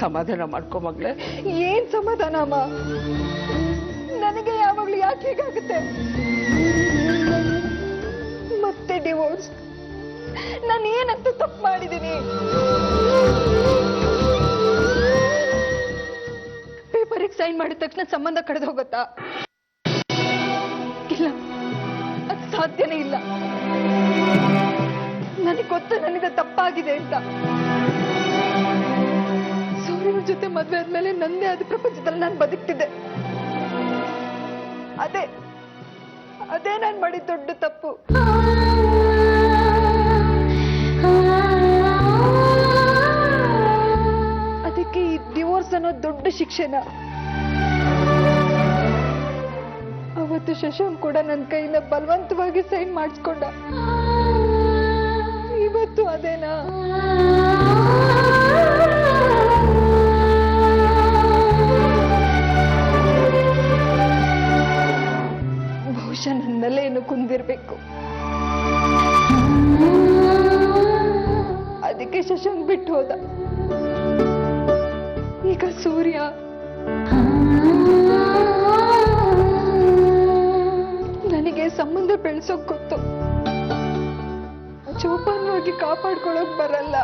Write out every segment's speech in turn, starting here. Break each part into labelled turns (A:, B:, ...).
A: ಸಮಾಧಾನ ಮಾಡ್ಕೊ ಮಗಳೇ.
B: ಏನ್ ಸಮಾಧಾನ ಅಮ್ಮ? ನನಗೆ ಯಾವಾಗ್ಲೂ ಯಾಕೆ ಹೀಗಾಗುತ್ತೆ? ಮತ್ತೆ ಡಿವೋರ್ಸ್? ನಾನು ಏನಂತ ತಪ್ಪು ಮಾಡಿದ್ದೀನಿ? ಪೇಪರಿಗೆ ಸೈನ್ ಮಾಡಿದ ತಕ್ಷಣ ಸಂಬಂಧ ಕಳೆದು ಹೋಗುತ್ತಾ? ಇಲ್ಲ, ಅದು ಸಾಧ್ಯನೇ ಇಲ್ಲ. ನನಗೆ ಗೊತ್ತು ನನ್ನಿಂದ ತಪ್ಪಾಗಿದೆ ಅಂತ. ಸೂರ್ಯನ ಜೊತೆ ಮದ್ವೆ ಆದ್ಮೇಲೆ ನಂದೇ ಆದ ಪ್ರಪಂಚದಲ್ಲಿ ನಾನು ಬದುಕ್ತಿದ್ದೆ. ಅದೇ ನಾನು ಮಾಡಿದ ದೊಡ್ಡ ತಪ್ಪು. ಅದಕ್ಕೆ ಈ ಡಿವೋರ್ಸ್ ಅನ್ನೋ ದೊಡ್ಡ ಶಿಕ್ಷೆನ. ಅವತ್ತು ಶಶಾಂಕ್ ಕೂಡ ನನ್ನ ಕೈಯಿಂದ ಬಲವಂತವಾಗಿ ಸೈನ್ ಮಾಡಿಸ್ಕೊಂಡ. ಇವತ್ತು ಅದೇನಾ? ಬಹುಶಃ ನನ್ನಲ್ಲೇ ಏನು ಕುಂದಿರ್ಬೇಕು. ಅದಕ್ಕೆ ಶಶಾಂಕ್ ಬಿಟ್ಟು ಹೋದ. ಈಗ ಸೂರ್ಯ ನನಗೆ ಸಂಬಂಧ ಬೆಳೆಸೋಕ್ ಗೊತ್ತು, ಜೋಪಾನವಾಗಿ ಕಾಪಾಡ್ಕೊಳಕ್ ಬರಲ್ಲ.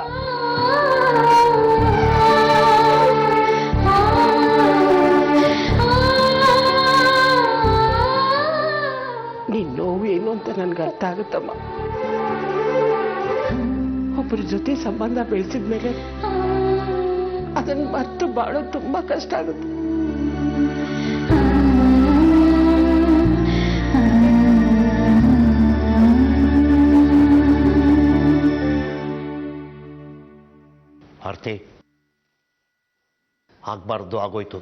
A: ನೀನ್ ನೋವು ಏನು ಅಂತ ನನ್ಗೆ ಅರ್ಥ ಆಗುತ್ತಮ್ಮ. ಒಬ್ಬರ ಜೊತೆ ಸಂಬಂಧ ಬೆಳೆಸಿದ್ಮೇಲೆ ಅದನ್ನ ಮರ್ತು ಬಾಳೋದು ತುಂಬಾ ಕಷ್ಟ ಆಗುತ್ತೆ.
C: ಆರ್ತಿ, ಆಗ್ಬಾರ್ದು ಆಗೋಯ್ತು.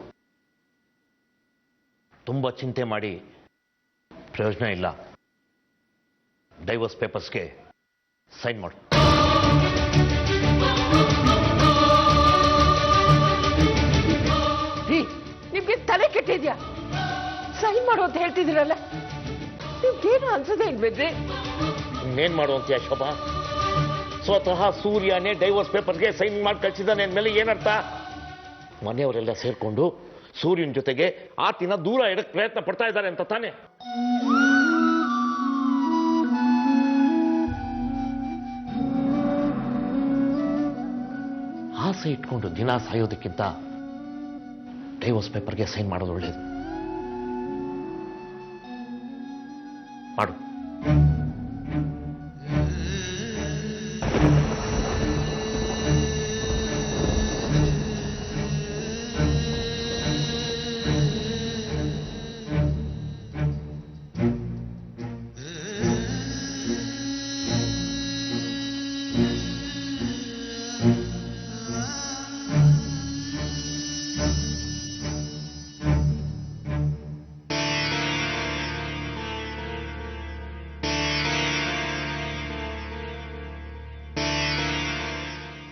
C: ತುಂಬ ಚಿಂತೆ ಮಾಡಿ ಪ್ರಯೋಜನ ಇಲ್ಲ. ಡೈವರ್ಸ್ ಪೇಪರ್ಸ್ಗೆ ಸೈನ್ ಮಾಡು.
A: ನಿಮ್ಗೆ ತಲೆ ಕೆಟ್ಟಿದ್ಯಾ? ಸೈನ್ ಮಾಡು ಅಂತ ಹೇಳ್ತಿದ್ದೀರಲ್ಲ, ನಿಮ್ಗೇನು ಅನ್ಸದೆ ಇಲ್ಬೇಡ್ರಿ?
C: ಇನ್ನೇನ್ ಮಾಡುವಂತೀಯ ಶೋಭಾ? ಸ್ವತಃ ಸೂರ್ಯನೇ ಡೈವರ್ಸ್ ಪೇಪರ್ಗೆ ಸೈನ್ ಮಾಡಿ ಕಳಿಸಿದ್ದಾನೆ ಅಂದಮೇಲೆ ಏನರ್ಥ? ಮನೆಯವರೆಲ್ಲ ಸೇರ್ಕೊಂಡು ಸೂರ್ಯನ ಜೊತೆಗೆ ಆತಿನ ದೂರ ಇಡಕ್ಕೆ ಪ್ರಯತ್ನ ಪಡ್ತಾ ಇದ್ದಾರೆ ಅಂತ ತಾನೆ? ಆಸೆ ಇಟ್ಕೊಂಡು ದಿನ ಸಾಯೋದಕ್ಕಿಂತ ಡೈವರ್ಸ್ ಪೇಪರ್ಗೆ ಸೈನ್ ಮಾಡೋದು ಒಳ್ಳೇದು. ಮಾಡು.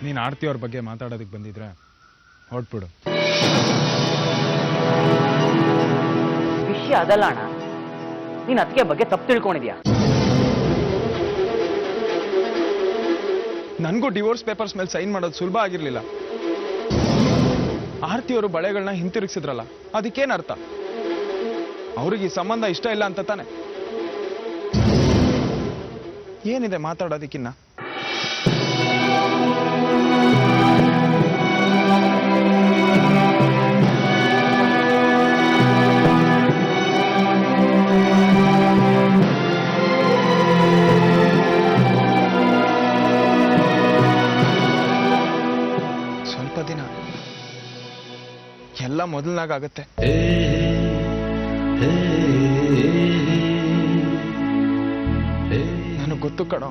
D: ನೀನು ಆರ್ತಿ ಅವ್ರ ಬಗ್ಗೆ ಮಾತಾಡೋದಕ್ಕೆ ಬಂದಿದ್ರೆ ಹೊರಟ್ಬಿಡು.
E: ವಿಷಯ ಅದಲ್ಲ ಅಣ್ಣ, ನೀನು ಅದಕ್ಕೆ ಬಗ್ಗೆ ತಪ್ಪು ತಿಳ್ಕೊಂಡಿದ್ಯಾ?
D: ನನಗೂ ಡಿವೋರ್ಸ್ ಪೇಪರ್ಸ್ ಮೇಲೆ ಸೈನ್ ಮಾಡೋದು ಸುಲಭ ಆಗಿರ್ಲಿಲ್ಲ. ಆರ್ತಿಯವರು ಬಳೆಗಳನ್ನ ಹಿಂತಿರುಗಿಸಿದ್ರಲ್ಲ, ಅದಕ್ಕೇನು ಅರ್ಥ? ಅವ್ರಿಗೆ ಈ ಸಂಬಂಧ ಇಷ್ಟ ಇಲ್ಲ ಅಂತ ತಾನೆ? ಏನಿದೆ ಮಾತಾಡೋದಕ್ಕಿನ್ನ? ಸ್ವಲ್ಪ ದಿನ ಎಲ್ಲ ಮೊದಲನಾಗತ್ತೆ. ನನಗೆ ಗೊತ್ತು ಕಣೋ,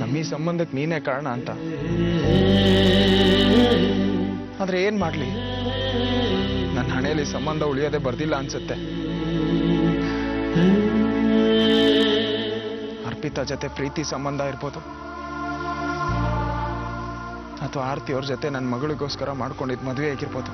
D: ನಮ್ಮ ಈ ಸಂಬಂಧಕ್ಕೆ ನೀನೇ ಕಾರಣ ಅಂತ. ಆದ್ರೆ ಏನ್ ಮಾಡ್ಲಿ, ನನ್ನ ಹಣೆಯಲ್ಲಿ ಸಂಬಂಧ ಉಳಿಯೋದೇ ಬರ್ದಿಲ್ಲ ಅನ್ಸುತ್ತೆ. ಅರ್ಪಿತಾ ಜೊತೆ ಪ್ರೀತಿ ಸಂಬಂಧ ಇರ್ಬೋದು, ಅಥವಾ ಆರ್ತಿ ಅವ್ರ ಜೊತೆ ನನ್ನ ಮಗಳಿಗೋಸ್ಕರ ಮಾಡ್ಕೊಂಡಿದ್ ಮದುವೆ ಆಗಿರ್ಬೋದು.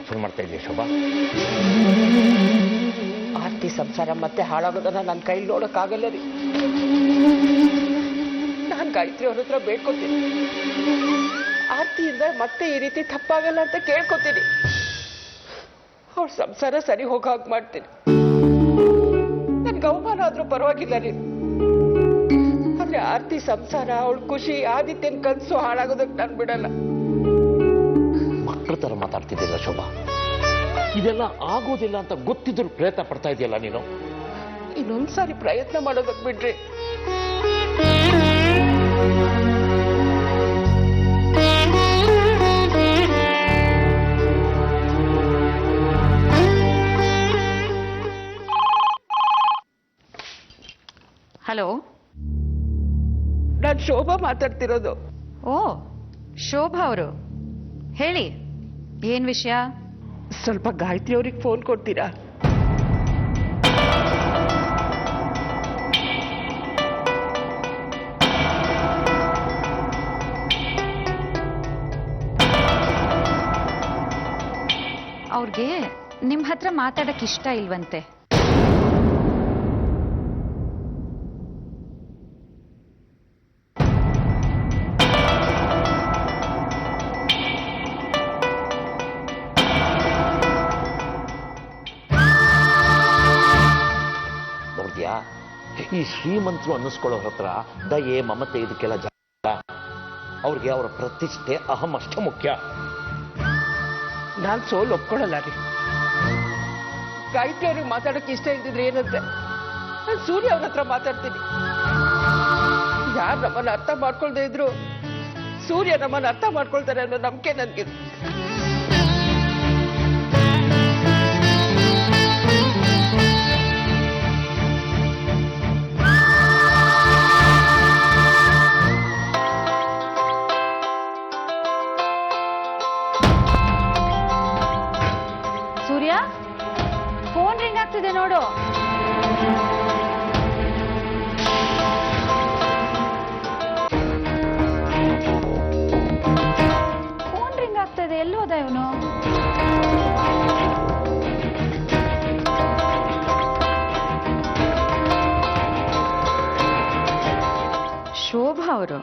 C: ಯಾತಕ್ಕೆ ಫೋನ್ ಮಾಡ್ತಾ ಇದೀಯ ಶೋಭಾ?
A: ಆರ್ತಿ ಸಂಸಾರ ಮತ್ತೆ ಹಾಳಾಗೋದನ್ನ ನನ್ನ ಕೈಲಿ ನೋಡೋಕ್ಕಾಗಲ್ಲ ರೀ. ನಾನು ಗಾಯತ್ರಿ ಅವ್ರ ಹತ್ರ ಬೇಡ್ಕೊತೀನಿ, ಆರ್ತಿಯಿಂದ ಮತ್ತೆ ಈ ರೀತಿ ತಪ್ಪಾಗಲ್ಲ ಅಂತ ಕೇಳ್ಕೊತೀನಿ. ಅವ್ರ ಸಂಸಾರ ಸರಿ ಹೋಗಾಗ್ ಮಾಡ್ತೀನಿ. ನನ್ಗೆ ಅವಮಾನ ಆದ್ರೂ ಪರವಾಗಿಲ್ಲ ರೀ, ಆದ್ರೆ ಆರ್ತಿ ಸಂಸಾರ, ಅವಳ ಖುಷಿ, ಆದಿತ್ಯನ ಕನ್ಸು ಹಾಳಾಗೋದಕ್ಕೆ ನಾನು ಬಿಡಲ್ಲ.
C: ಮಕ್ಕಳ ತರ ಮಾತಾಡ್ತಿದ್ದಿಲ್ಲ ಶೋಭಾ. ಇದೆಲ್ಲ ಆಗೋದಿಲ್ಲ ಅಂತ ಗೊತ್ತಿದ್ರು ಪ್ರಯತ್ನ ಪಡ್ತಾ ಇದೆಯಲ್ಲ ನೀನು.
A: ಇನ್ನೊಂದ್ಸಾರಿ ಪ್ರಯತ್ನ ಮಾಡೋದಕ್ಕೆ ಬಿಡ್ರಿ.
F: ಹಲೋ,
A: ನಾನು ಶೋಭಾ ಮಾತಾಡ್ತಿರೋದು.
F: ಓ ಶೋಭಾ ಅವರು, ಹೇಳಿ ಏನ್ ವಿಷಯ?
A: ಸ್ವಲ್ಪ ಗಾಯತ್ರಿ ಅವ್ರಿಗೆ ಫೋನ್ ಕೊಡ್ತೀರಾ?
F: ಅವ್ರಿಗೆ ನಿಮ್ ಹತ್ರ ಮಾತಾಡಕ್ ಇಷ್ಟ ಇಲ್ವಂತೆ.
C: ನೋಡ್ದ್ಯಾ, ಈ ಶ್ರೀಮಂತರು ಅನ್ನಿಸ್ಕೊಳ್ಳೋರ ಹತ್ರ ದಯೆ, ಮಮತೆ ಇದಕ್ಕೆಲ್ಲ ಜಾಗ. ಅವ್ರಿಗೆ ಅವರ ಪ್ರತಿಷ್ಠೆ, ಅಹಂ ಅಷ್ಟ ಮುಖ್ಯ.
A: ನಾನು ಸೋಲ್ ಒಪ್ಕೊಳ್ಳಲ್ಲ ರೀ. ಗಾಯತ್ರಿ ಅವ್ರಿಗೆ ಮಾತಾಡಕ್ಕೆ ಇಷ್ಟ ಇಲ್ದಿದ್ರೆ ಏನಂತೆ, ನಾನು ಸೂರ್ಯ ಅವ್ರ ಹತ್ರ ಮಾತಾಡ್ತೀನಿ. ಯಾರು ನಮ್ಮನ್ನ ಅರ್ಥ ಮಾಡ್ಕೊಳ್ದೇ ಇದ್ರು ಸೂರ್ಯ ನಮ್ಮನ್ನ ಅರ್ಥ ಮಾಡ್ಕೊಳ್ತಾರೆ ಅನ್ನೋ ನಂಬಿಕೆ ನನ್ಗಿದೆ.
F: ಸೂರ್ಯ, ಫೋನ್ ರಿಂಗ್ ಆಗ್ತಿದೆ ನೋಡು. ಫೋನ್ ರಿಂಗ್ ಆಗ್ತಿದೆ, ಎಲ್ಲಿ ಹೋದ ಇವನು? ಶೋಭಾ ಅವರು.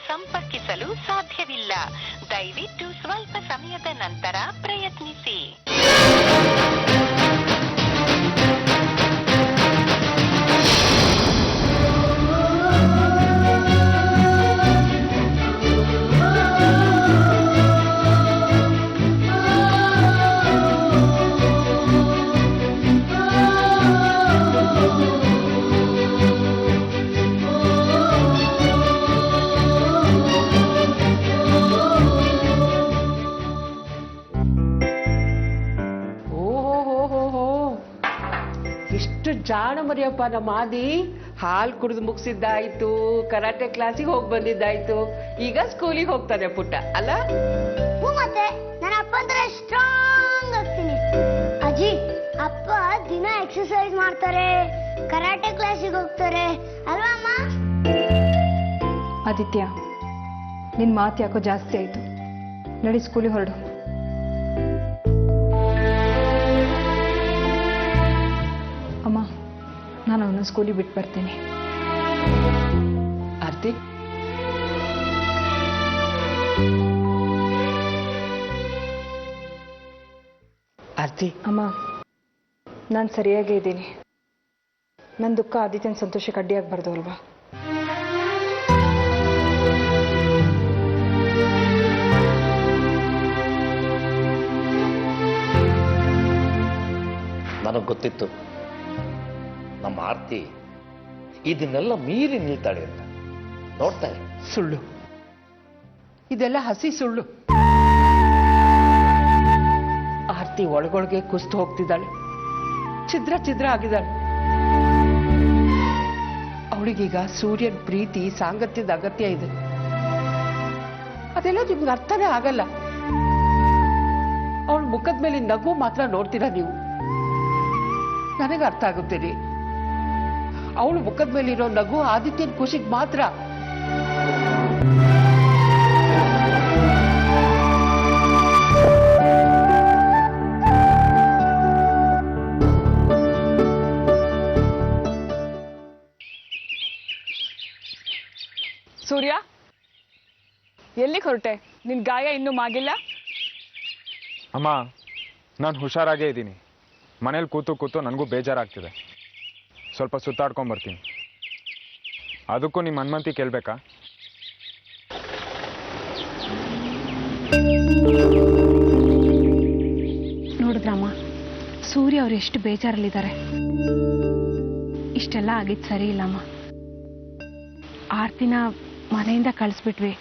G: ಸಂಪರ್ಕಿಸಲು ಸಾಧ್ಯವಿಲ್ಲ. ದಯವಿಟ್ಟು ಸ್ವಲ್ಪ ಸಮಯದ ನಂತರ ಪ್ರಯತ್ನಿಸಿ.
A: ಜಾಣ ಮರಿಯಪ್ಪ ನಮ್ಮ ಆದಿ. ಹಾಲು ಕುಡಿದು ಮುಗಿಸಿದ್ದಾಯ್ತು, ಕರಾಟೆ ಕ್ಲಾಸಿಗೆ ಹೋಗಿ ಬಂದಿದ್ದಾಯ್ತು, ಈಗ ಸ್ಕೂಲಿಗೆ ಹೋಗ್ತಾನೆ ಪುಟ್ಟ ಅಲ್ಲ?
H: ಮತ್ತೆ ನನ್ನ ಅಪ್ಪ ಹತ್ರ ಸ್ಟ್ರಾಂಗ್ ಆಗ್ತೀನಿ. ಅಜ್ಜಿ, ಅಪ್ಪ ದಿನ ಎಕ್ಸರ್ಸೈಸ್ ಮಾಡ್ತಾರೆ, ಕರಾಟೆ ಕ್ಲಾಸಿಗೆ ಹೋಗ್ತಾರೆ ಅಲ್ವಾ ಅಮ್ಮ?
B: ಆದಿತ್ಯ, ನಿನ್ ಮಾತು ಯಾಕೋ ಜಾಸ್ತಿ ಆಯ್ತು. ನಡಿ ಸ್ಕೂಲಿಗೆ ಹೊರಡು. ಅಮ್ಮ, ನಾನು ಅವನ ಸ್ಕೂಲಿಗೆ ಬಿಟ್ಟು ಬರ್ತೀನಿ.
A: ಆರ್ತಿ, ಆರ್ತಿ.
B: ಅಮ್ಮ, ನಾನು ಸರಿಯಾಗೇ ಇದ್ದೀನಿ. ನನ್ನ ದುಃಖ ಆದಿತ್ಯನ ಸಂತೋಷಕ್ಕೆ ಅಡ್ಡಿಯಾಗಬಾರ್ದು ಅಲ್ವಾ?
C: ನನಗೆ ಗೊತ್ತಿತ್ತು ನಮ್ಮ ಆರ್ತಿ ಇದನ್ನೆಲ್ಲ ಮೀರಿ ನಿಲ್ತಾಳೆ ಅಂತ. ನೋಡ್ತಾ ಇರು.
A: ಸುಳ್ಳು, ಇದೆಲ್ಲ ಹಸಿ ಸುಳ್ಳು. ಆರ್ತಿ ಒಳಗೊಳಗೆ ಕುಸ್ತು ಹೋಗ್ತಿದ್ದಾಳೆ, ಛಿದ್ರ ಛಿದ್ರ ಆಗಿದ್ದಾಳೆ. ಅವಳಿಗೀಗ ಸೂರ್ಯನ ಪ್ರೀತಿ, ಸಾಂಗತ್ಯದ ಅಗತ್ಯ ಇದೆ. ಅದೆಲ್ಲ ನಿಮ್ಗೆ ಅರ್ಥನೇ ಆಗಲ್ಲ. ಅವಳ ಮುಖದ ಮೇಲೆ ನಗು ಮಾತ್ರ ನೋಡ್ತೀರಾ ನೀವು. ನನಗೆ ಅರ್ಥ ಆಗುತ್ತೀರಿ. ಅವಳು ಮುಖದ ಮೇಲಿರೋ ನಗು ಆದಿತ್ಯನ ಖುಷಿಗೆ ಮಾತ್ರ.
B: ಸೂರ್ಯ, ಎಲ್ಲಿಗೆ ಹೊರಟೆ? ನಿನ್ ಗಾಯ ಇನ್ನೂ ಮಾಗಿಲ್ಲ?
D: ಅಮ್ಮ, ನಾನು ಹುಷಾರಾಗೇ ಇದ್ದೀನಿ. ಮನೇಲಿ ಕೂತು ಕೂತು ನನಗೂ ಬೇಜಾರಾಗ್ತಿದೆ. ಸ್ವಲ್ಪ ಸುತ್ತಾಡ್ಕೊಂಬರ್ತೀನಿ. ಅದಕ್ಕೂ ನಿಮ್ಮ ಅನುಮತಿ ಕೇಳಬೇಕಾ?
I: ನೋಡಿದ್ರಮ್ಮ, ಸೂರ್ಯ ಅವ್ರು ಎಷ್ಟು ಬೇಜಾರಲ್ಲಿದ್ದಾರೆ. ಇಷ್ಟೆಲ್ಲ ಆಗಿದ್ದು ಸರಿ ಇಲ್ಲಮ್ಮ. ಆರ್ತಿನ ಮನೆಯಿಂದ ಕಳಿಸ್ಬಿಟ್ವಿ.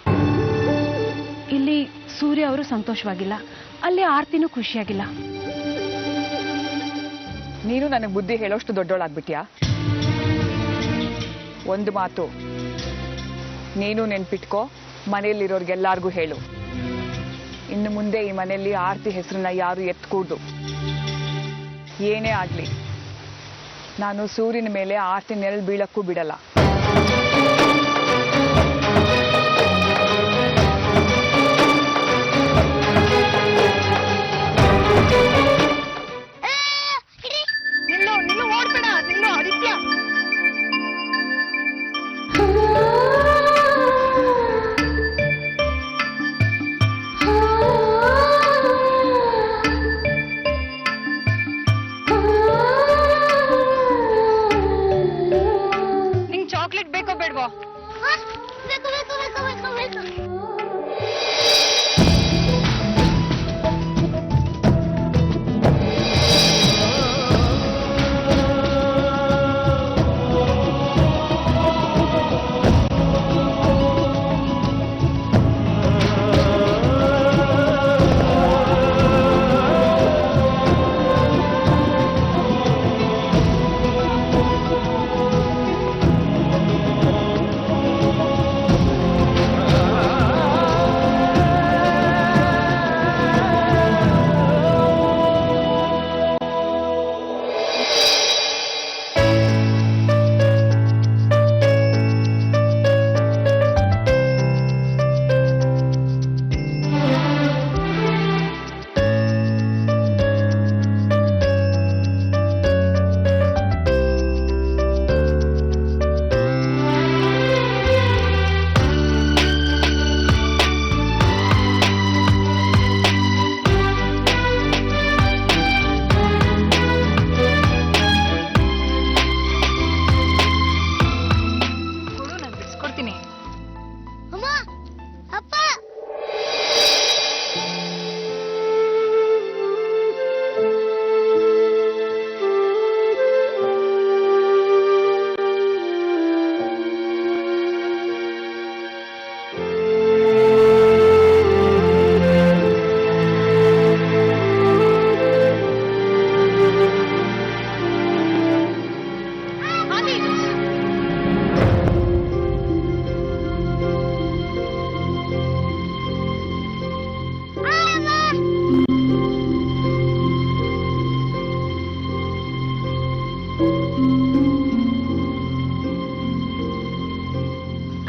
I: ಇಲ್ಲಿ ಸೂರ್ಯ ಅವರು ಸಂತೋಷವಾಗಿಲ್ಲ, ಅಲ್ಲಿ ಆರ್ತಿನೂ ಖುಷಿಯಾಗಿಲ್ಲ.
B: ನೀನು ನನಗೆ ಬುದ್ಧಿ ಹೇಳೋಷ್ಟು ದೊಡ್ಡೋಳಾಗ್ಬಿಟ್ಯಾ? ಒಂದು ಮಾತು ನೀನು ನೆನ್ಪಿಟ್ಕೋ, ಮನೆಯಲ್ಲಿರೋರ್ಗೆಲ್ಲಾರ್ಗೂ ಹೇಳು. ಇನ್ನು ಮುಂದೆ ಈ ಮನೆಯಲ್ಲಿ ಆರ್ತಿ ಹೆಸರನ್ನ ಯಾರು ಎತ್ಕೂಡ್ದು. ಏನೇ ಆಗ್ಲಿ, ನಾನು ಸೂರ್ಯನ ಮೇಲೆ ಆರ್ತಿ ನೆರಳು ಬೀಳಕ್ಕೂ ಬಿಡಲ್ಲ.
H: ನಿಲ್ಲು ಓಡ್ಬೇಡ, ನಿಲ್ಲು ಆದಿತ್ಯ.
B: ನಿಂಗೆ ಚಾಕ್ಲೇಟ್ ಬೇಕೋ ಬೇಡವೋ?
H: ಬೇಕು ಬೇಕು ಬೇಕು ಬೇಕು ಬೇಕು.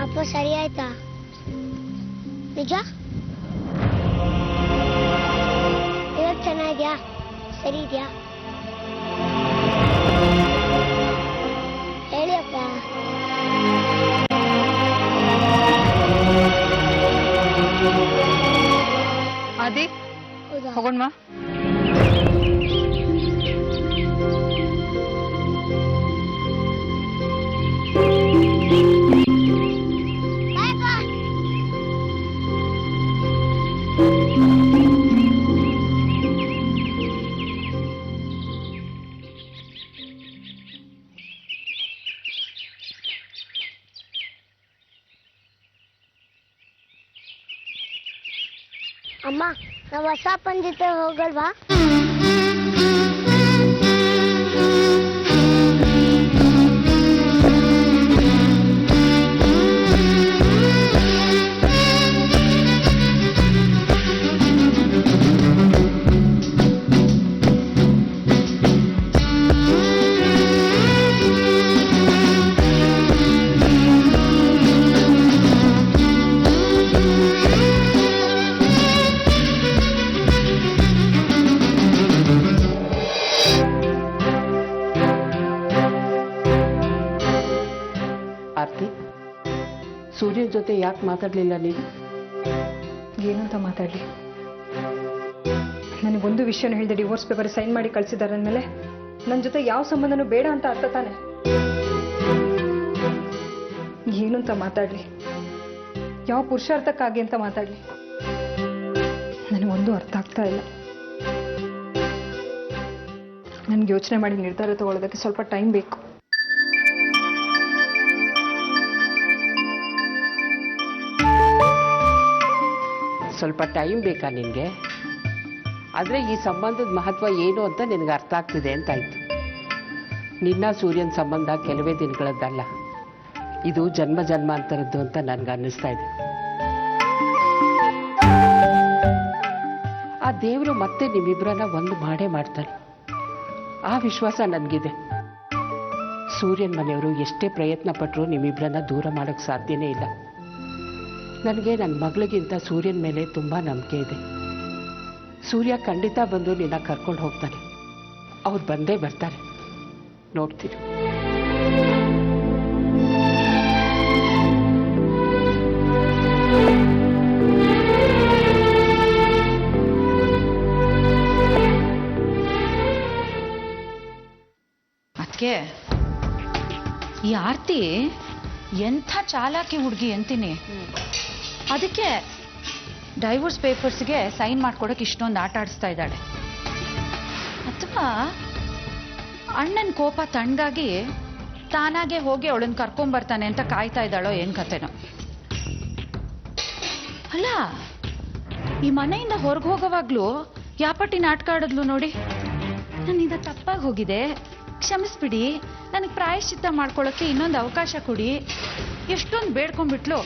H: ಅಪ್ಪ ಸರಿ ಆಯ್ತಾ? ನಿಜ? ಇವಾಗ ಚೆನ್ನಾಗಿದ್ಯಾ? ಸರಿ ಇದೆಯಾ? ಹೇಳಿ ಅಪ್ಪ.
B: ಆದಿ,
H: ಹೌದಾ?
B: ಹೋಗೋಣವಾ?
H: ಅಮ್ಮ, ನಾವು ಹೊಸ ಅಪ್ಪನ ಜೊತೆ ಹೋಗಲ್ವಾ?
A: ಸೂರ್ಯನ ಜೊತೆ ಯಾಕೆ ಮಾತಾಡಲಿಲ್ಲ ನೀನು?
I: ಏನಂತ ಮಾತಾಡಲಿ? ನನಗೊಂದು ವಿಷಯನ ಹೇಳಿದೆ, ಡಿವೋರ್ಸ್ ಪೇಪರ್ ಸೈನ್ ಮಾಡಿ ಕಳಿಸಿದ್ದಾರೆ ಅಂದಮೇಲೆ ನನ್ನ ಜೊತೆ ಯಾವ ಸಂಬಂಧನೂ ಬೇಡ ಅಂತ ಅರ್ಥ ತಾನೆ? ಏನು ಅಂತ ಮಾತಾಡಲಿ? ಯಾವ ಪುರುಷಾರ್ಥಕ್ಕಾಗಿ ಅಂತ ಮಾತಾಡಲಿ? ನನಗೊಂದು ಅರ್ಥ ಆಗ್ತಾ ಇಲ್ಲ. ನನಗೆ ಯೋಚನೆ ಮಾಡಿ ನಿರ್ಧಾರ ತಗೊಳ್ಳೋದಕ್ಕೆ ಸ್ವಲ್ಪ ಟೈಮ್ ಬೇಕು.
A: ಸ್ವಲ್ಪ ಟೈಮ್ ಬೇಕಾ ನಿನಗೆ? ಆದರೆ ಈ ಸಂಬಂಧದ ಮಹತ್ವ ಏನು ಅಂತ ನಿನಗೆ ಅರ್ಥ ಆಗ್ತಿದೆ ಅಂತಾಯ್ತು. ನಿನ್ನ ಸೂರ್ಯನ ಸಂಬಂಧ ಕೆಲವೇ ದಿನಗಳದ್ದಲ್ಲ, ಇದು ಜನ್ಮ ಜನ್ಮಾಂತರದ್ದು ಅಂತ ನನಗೆ ಅನ್ನಿಸ್ತಾ ಇದೆ. ಆ ದೇವರು ಮತ್ತೆ ನಿಮ್ಮಿಬ್ಬರನ್ನ ಒಂದು ಮಾಡೇ ಮಾಡ್ತಾನೆ, ಆ ವಿಶ್ವಾಸ ನನಗಿದೆ. ಸೂರ್ಯನ ಮನೆಯವರು ಎಷ್ಟೇ ಪ್ರಯತ್ನ ಪಟ್ಟರೂ ನಿಮ್ಮಿಬ್ಬರನ್ನ ದೂರ ಮಾಡೋಕ್ಕೆ ಸಾಧ್ಯನೇ ಇಲ್ಲ. ನನಗೆ ನನ್ನ ಮಗಳಿಗಿಂತ ಸೂರ್ಯನ ಮೇಲೆ ತುಂಬ ನಂಬಿಕೆ ಇದೆ. ಸೂರ್ಯ ಖಂಡಿತ ಬಂದು ನಿನ್ನ ಕರ್ಕೊಂಡು ಹೋಗ್ತಾನೆ. ಅವ್ರು ಬಂದೇ ಬರ್ತಾರೆ, ನೋಡ್ತೀರಿ.
F: ಅದಕ್ಕೆ ಈ ಆರ್ತಿ ಎಂಥ ಚಾಲಾಕಿ ಹುಡುಗಿ ಅಂತೀನಿ. ಅದಕ್ಕೆ ಡೈವೋರ್ಸ್ ಪೇಪರ್ಸ್ಗೆ ಸೈನ್ ಮಾಡ್ಕೊಡಕ್ಕೆ ಇಷ್ಟೊಂದು ಆಟ ಆಡಿಸ್ತಾ ಇದ್ದಾಳೆ. ಅಥವಾ ಅಣ್ಣನ ಕೋಪ ತಣ್ಣಗಾಗಿ ತಾನಾಗೆ ಹೋಗಿ ಅವಳನ್ನ ಕರ್ಕೊಂಬರ್ತಾನೆ ಅಂತ ಕಾಯ್ತಾ ಇದ್ದಾಳೋ ಏನ್ ಕತೆನೋ. ಅಲ್ಲ, ಈ ಮನೆಯಿಂದ ಹೊರಗೆ ಹೋಗೋವಾಗ್ಲೂ ಯಾಪಟ್ಟಿ ನಾಟಕ ಆಡಿದ್ಲು ನೋಡಿ. ನನ್ನಿಂದ ತಪ್ಪಾಗಿ ಹೋಗಿದೆ, ಕ್ಷಮಿಸ್ಬಿಡಿ, ನನಗೆ ಪ್ರಾಯಶ್ಚಿತ್ತ ಮಾಡ್ಕೊಳ್ಳೋಕ್ಕೆ ಇನ್ನೊಂದು ಅವಕಾಶ ಕೊಡಿ, ಎಷ್ಟೊಂದು ಬೇಡ್ಕೊಂಡ್ಬಿಟ್ಲು.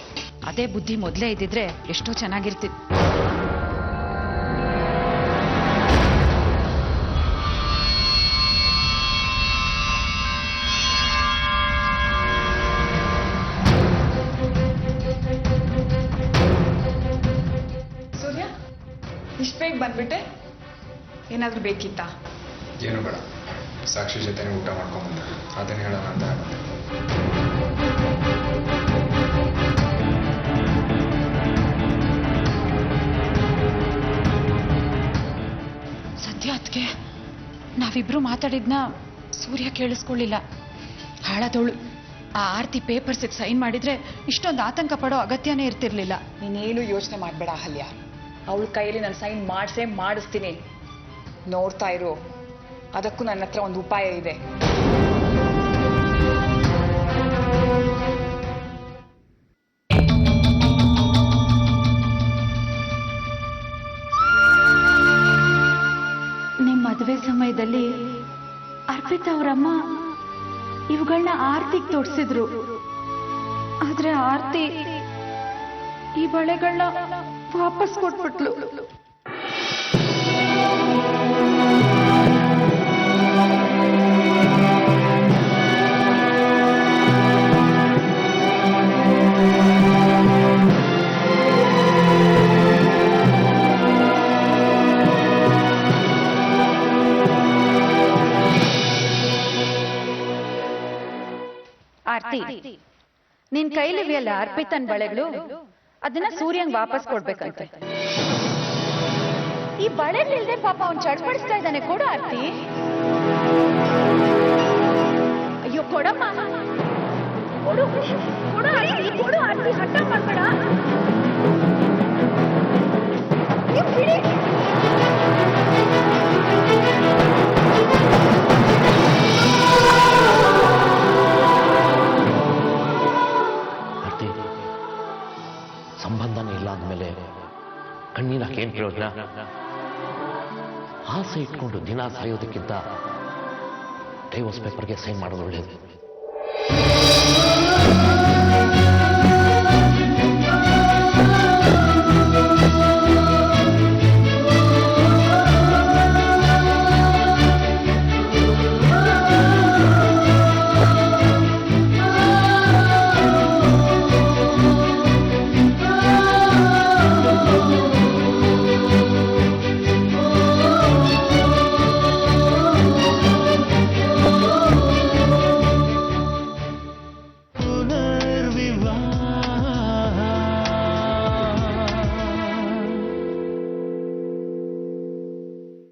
F: ಅದೇ ಬುದ್ಧಿ ಮೊದಲೇ ಇದ್ದಿದ್ರೆ ಎಷ್ಟೋ ಚೆನ್ನಾಗಿರ್ತಿತ್ತು.
B: ಸೂರ್ಯ, ಇಷ್ಟು ಬೇಗ ಬಂದ್ಬಿಟ್ಟೆ? ಏನಾದರೂ ಬೇಕಿತ್ತಾ?
D: ಏನು ಬೇಡ, ಸಾಕ್ಷಿ ಜೊತೆ ಊಟ ಮಾಡ್ಕೊಂಬಂದೆ, ಅದನ್ನ ಹೇಳೋಣ ಅಂತ ಬಂದೆ.
F: ಸದ್ಯ ಅದಕ್ಕೆ ನಾವಿಬ್ರು ಮಾತಾಡಿದ್ನ ಸೂರ್ಯ ಕೇಳಿಸ್ಕೊಳ್ಳಿಲ್ಲ. ಹಾಳಾದವಳು. ಆ ಆರ್ತಿ ಪೇಪರ್ಸಿಗೆ ಸೈನ್ ಮಾಡಿದ್ರೆ ಇಷ್ಟೊಂದು ಆತಂಕ ಪಡೋ ಅಗತ್ಯನೇ ಇರ್ತಿರ್ಲಿಲ್ಲ.
B: ನೀನೇನು ಯೋಚನೆ ಮಾಡಬೇಡ ಅಹಲ್ಯ, ಅವಳ ಕೈಯಲ್ಲಿ ನಾನು ಸೈನ್ ಮಾಡಿಸ್ತೀನಿ. ನೋಡ್ತಾ ಇರು, ಅದಕ್ಕೂ ನನ್ನ ಹತ್ರ ಒಂದು ಉಪಾಯ ಇದೆ.
F: ನಿಮ್ಮ ಮದುವೆ ಸಮಯದಲ್ಲಿ ಅರ್ಪಿತಾ ಅವರಮ್ಮ ಇವುಗಳನ್ನ ಆರ್ತಿಗೆ ತೊಡ್ಸಿದ್ರು. ಆದ್ರೆ ಆರ್ತಿ ಈ ಬಳೆಗಳನ್ನ ವಾಪಸ್ ಕೊಟ್ಬಿಟ್ಲು. ಆರ್ತಿ, ನಿನ್ ಕೈಲಿವೆಯಲ್ಲ ಅರ್ಪಿತನ್ ಬಳೆಗಳು, ಅದನ್ನ ಸೂರ್ಯಂಗ್ ವಾಪಸ್ ಕೊಡ್ಬೇಕಂತೆ. ಈ ಬಳೆಗಳಿಲ್ದೆ ಪಾಪ ಅವ್ನು ಚಡ್ಪಡಿಸ್ತಾ ಇದ್ದಾನೆ. ಕೊಡು ಆರ್ತಿ. ಅಯ್ಯೋ ಕೊಡಮ್ಮ, ಕೊಡು ಕೊಡು ಆರ್ತಿ, ಕೊಡು ಆರ್ತಿ, ಹಠ ಮಾಡ್ಬೇಡ.
C: ಸಂಬಂಧನೇ ಇಲ್ಲ ಅಂದಮೇಲೆ ಕಣ್ಣೀರಾಕೇನು ಪ್ರಯೋಜನ? ಆಸೆ ಇಟ್ಕೊಂಡು ದಿನ ಸಾಯೋದಕ್ಕಿಂತ ಡೈವೋರ್ಸ್ ಪೇಪರ್ಗೆ ಸೈನ್ ಮಾಡೋದು ಒಳ್ಳೇದು.